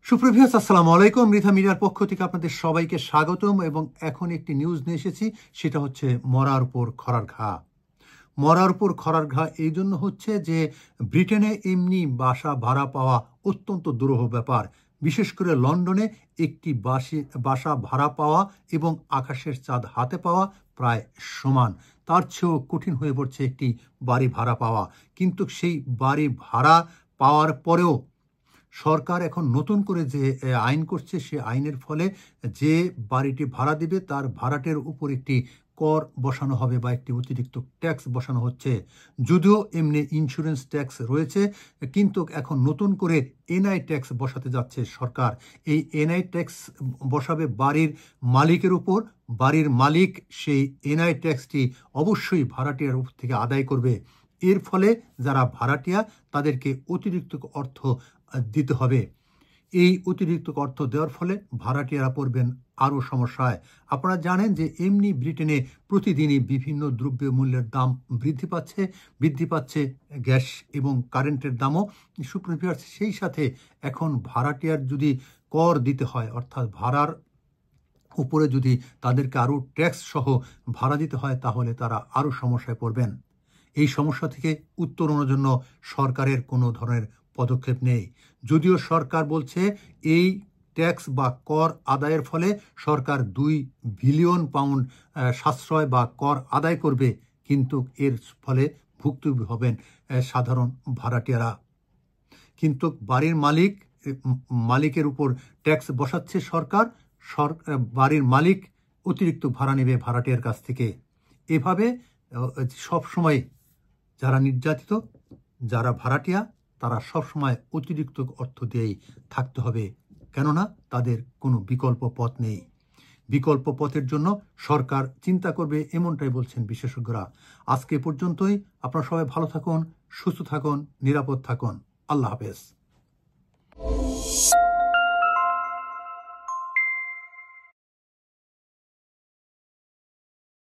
সুপ্রভিয়াস আসসালামু আলাইকুম। মৃধা মিডিয়ার পক্ষ থেকে আপনাদের সবাইকে স্বাগতম। এবং এখন একটি নিউজ নিয়ে এসেছি, সেটা হচ্ছে মরার উপর খরার ঘা। মরার উপর খরার ঘা এই জন্য হচ্ছে যে ব্রিটেনে এমনি বাসা ভাড়া পাওয়া অত্যন্ত দুরূহ ব্যাপার। বিশেষ করে লন্ডনে একটি বাসা ভাড়া পাওয়া এবং আকাশের চাঁদ হাতে পাওয়া প্রায় সমান। তার চেয়েও কঠিন হয়ে পড়ছে একটি বাড়ি ভাড়া পাওয়া। কিন্তু সেই বাড়ি ভাড়া পাওয়ার পরেও সরকার এখন নতুন করে যে আইন করছে, সে আইনের ফলে যে বাড়িটি ভাড়া দিবে তার ভাড়াটের উপর একটি কর বসানো হবে বা একটি অতিরিক্ত ট্যাক্স বসানো হচ্ছে। যদিও এমনি ইন্স্যুরেন্স ট্যাক্স রয়েছে, কিন্তু এখন নতুন করে এনআই ট্যাক্স বসাতে যাচ্ছে সরকার। এই এনআই ট্যাক্স বসাবে বাড়ির মালিকের উপর। বাড়ির মালিক সেই এনআই ট্যাক্সটি অবশ্যই ভাড়াটিয়ার উপর থেকে আদায় করবে। এর ফলে যারা ভাড়াটিয়া তাদেরকে অতিরিক্ত অর্থ দিতে হবে। এই অতিরিক্ত অর্থ দেওয়ার ফলে ভাড়াটিয়ারা পড়বেন আরও সমস্যায়। আপনারা জানেন যে এমনি ব্রিটেনে প্রতিদিনই বিভিন্ন দ্রব্য মূল্যের দাম বৃদ্ধি পাচ্ছে গ্যাস এবং কারেন্টের দামও। সুপ্রিয় সেই সাথে এখন ভাড়াটিয়ার যদি কর দিতে হয়, অর্থাৎ ভাড়ার উপরে যদি তাদেরকে আরও ট্যাক্স সহ ভাড়া দিতে হয়, তাহলে তারা আরও সমস্যায় পড়বেন। এই সমস্যা থেকে উত্তরণের জন্য সরকারের কোনো ধরনের পদক্ষেপ নেই। যদিও সরকার বলছে এই ট্যাক্স বা কর আদায়ের ফলে সরকার 2 বিলিয়ন পাউন্ড সাশ্রয় বা কর আদায় করবে, কিন্তু এর ফলে ভুক্তভোগী হবেন সাধারণ ভাড়াটিয়ারা। কিন্তু বাড়ির মালিকের উপর ট্যাক্স বসাচ্ছে সরকার। বাড়ির মালিক অতিরিক্ত ভাড়া নেবে ভাড়াটিয়ার কাছ থেকে। এভাবে সব সময় যারা নির্যাতিত, যারা ভাড়াটিয়া, তারা সবসময় অতিরিক্ত অর্থ দিয়েই থাকতে হবে, কেননা তাদের কোনো বিকল্প পথ নেই। বিকল্প পথের জন্য সরকার চিন্তা করবে, এমনটাই বলছেন বিশেষজ্ঞরা। আজকে পর্যন্তই। আপনারা সবাই ভালো থাকুন, সুস্থ থাকুন, নিরাপদ থাকুন। আল্লাহ হাফেজ।